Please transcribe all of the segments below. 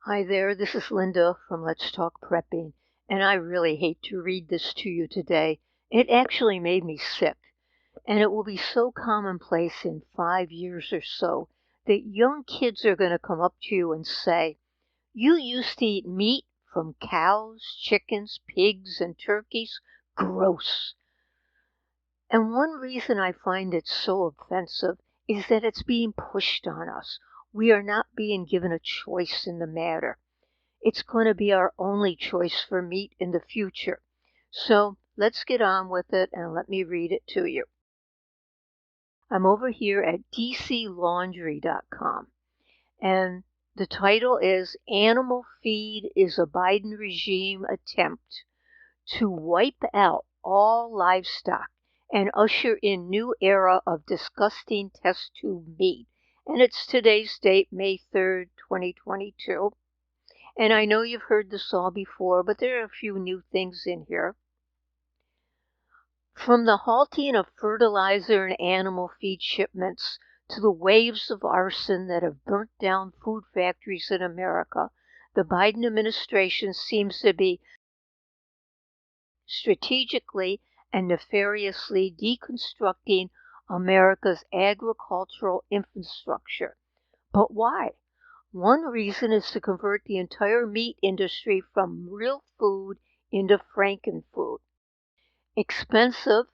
Hi there, this is Linda from Let's Talk Prepping, and I really hate to read this to you today. It actually made me sick, and it will be so commonplace in 5 years or so that young kids are going to come up to you and say, "You used to eat meat from cows, chickens, pigs, and turkeys? Gross." And one reason I find it so offensive is that it's being pushed on us. We are not being given a choice in the matter. It's going to be our only choice for meat in the future. So let's get on with it and let me read it to you. I'm over here at dclaundry.com, and the title is Animal Feed is a Biden Regime Attempt to Wipe Out All Livestock and Usher in New Era of Disgusting Test Tube Meat. And it's today's date, May 3rd, 2022. And I know you've heard this all before, but there are a few new things in here. From the halting of fertilizer and animal feed shipments to the waves of arson that have burnt down food factories in America, the Biden administration seems to be strategically and nefariously deconstructing America's agricultural infrastructure. But why? One reason is to convert the entire meat industry from real food into Franken food. Expensive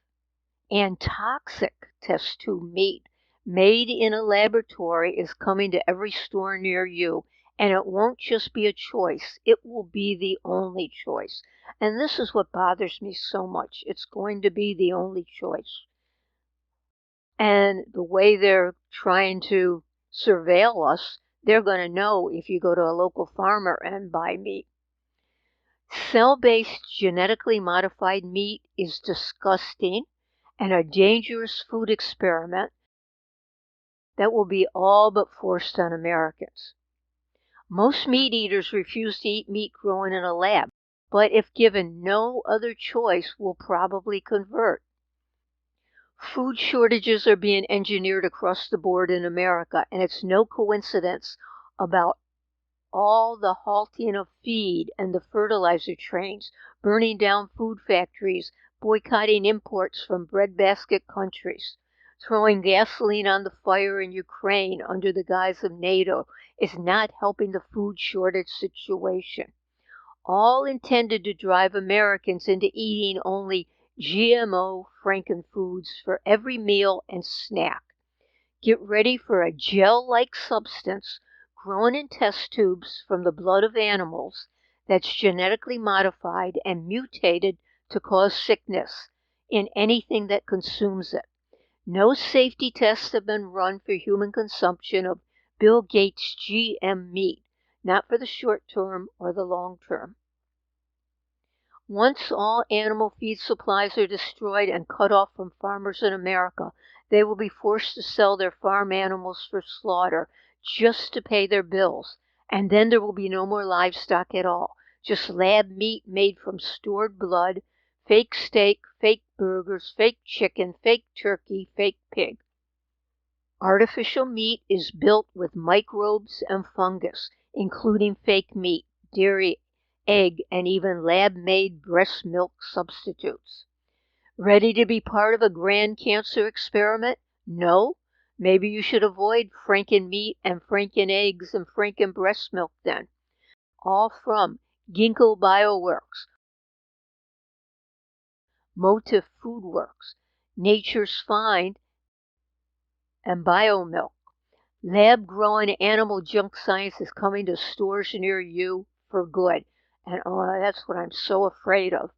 and toxic test tube meat made in a laboratory is coming to every store near you, and it won't just be a choice, it will be the only choice. And this is what bothers me so much. It's going to be the only choice. And the way they're trying to surveil us, they're going to know if you go to a local farmer and buy meat. Cell-based genetically modified meat is disgusting and a dangerous food experiment that will be all but forced on Americans. Most meat eaters refuse to eat meat grown in a lab, but if given no other choice, will probably convert. Food shortages are being engineered across the board in America, and it's no coincidence about all the halting of feed and the fertilizer trains, burning down food factories, boycotting imports from breadbasket countries, throwing gasoline on the fire in Ukraine under the guise of NATO is not helping the food shortage situation. All intended to drive Americans into eating only GMO Franken foods for every meal and snack. Get ready for a gel-like substance grown in test tubes from the blood of animals that's genetically modified and mutated to cause sickness in anything that consumes it. No safety tests have been run for human consumption of Bill Gates' GM meat, not for the short term or the long term. Once all animal feed supplies are destroyed and cut off from farmers in America, they will be forced to sell their farm animals for slaughter just to pay their bills. And then there will be no more livestock at all, just lab meat made from stored blood, fake steak, fake burgers, fake chicken, fake turkey, fake pig. Artificial meat is built with microbes and fungus, including fake meat, dairy, egg, and even lab-made breast milk substitutes. Ready to be part of a grand cancer experiment? No? Maybe you should avoid Franken meat and Franken eggs and Franken breast milk then. All from Ginkgo Bioworks, Motif Foodworks, Nature's Find, and Biomilk. Lab-grown animal junk science is coming to stores near you for good. And that's what I'm so afraid of.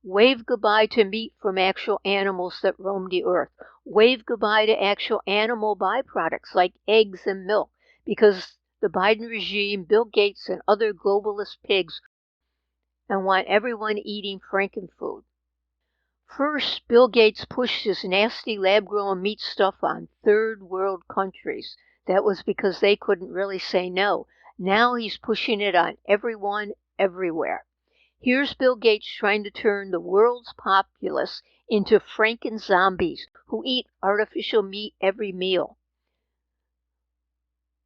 Wave goodbye to meat from actual animals that roam the earth. Wave goodbye to actual animal byproducts like eggs and milk, because the Biden regime, Bill Gates, and other globalist pigs and want everyone eating Frankenfood. First, Bill Gates pushed his nasty lab-grown meat stuff on third world countries. That was because they couldn't really say no. Now he's pushing it on everyone, everywhere. Here's Bill Gates trying to turn the world's populace into Franken zombies who eat artificial meat every meal.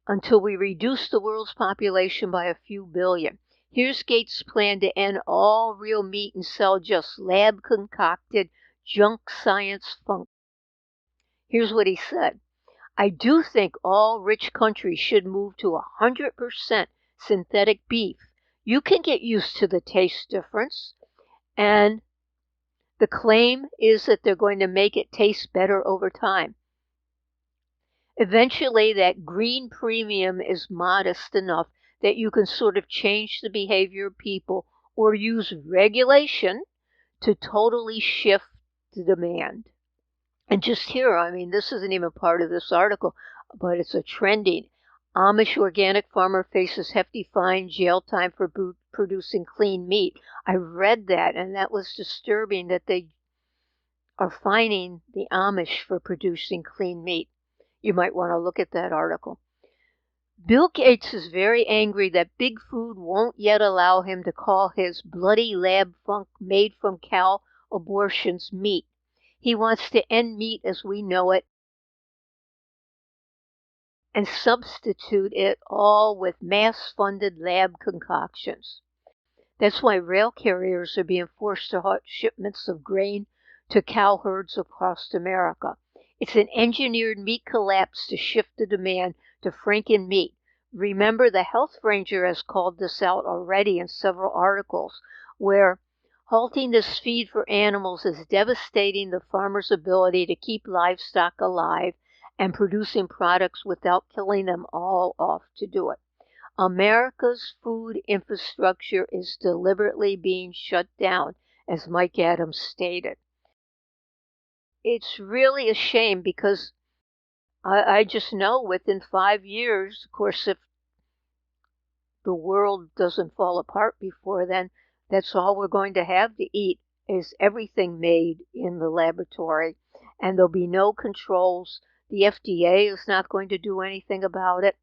until we reduce the world's population by a few billion. Here's Gates' plan to end all real meat and sell just lab-concocted junk science funk. Here's what he said. I do think all rich countries should move to 100% synthetic beef. You can get used to the taste difference, and the claim is that they're going to make it taste better over time. Eventually, that green premium is modest enough that you can sort of change the behavior of people or use regulation to totally shift the demand. And just here, I mean, this isn't even part of this article, but it's a trending. Amish organic farmer faces hefty fine, jail time for producing clean meat. I read that, and that was disturbing that they are fining the Amish for producing clean meat. You might want to look at that article. Bill Gates is very angry that Big Food won't yet allow him to call his bloody lab funk made from cow abortions meat. He wants to end meat as we know it and substitute it all with mass-funded lab concoctions. That's why rail carriers are being forced to halt shipments of grain to cow herds across America. It's an engineered meat collapse to shift the demand to Franken meat. Remember, the Health Ranger has called this out already in several articles, where halting this feed for animals is devastating the farmer's ability to keep livestock alive and producing products without killing them all off to do it. America's food infrastructure is deliberately being shut down, as Mike Adams stated. It's really a shame because I just know within 5 years, of course, if the world doesn't fall apart before then, that's all we're going to have to eat is everything made in the laboratory. And there'll be no controls. The FDA is not going to do anything about it.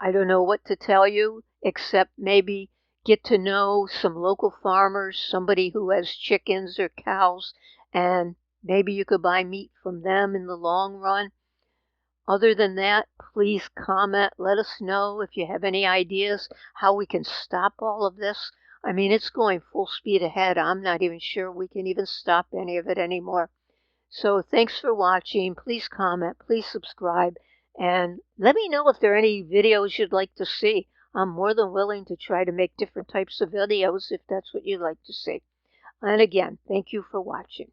I don't know what to tell you, except maybe get to know some local farmers, somebody who has chickens or cows, and maybe you could buy meat from them in the long run. Other than that, please comment. Let us know if you have any ideas how we can stop all of this. I mean, it's going full speed ahead. I'm not even sure we can even stop any of it anymore. So thanks for watching. Please comment, please subscribe, and let me know if there are any videos you'd like to see. I'm more than willing to try to make different types of videos if that's what you'd like to see. And again, thank you for watching.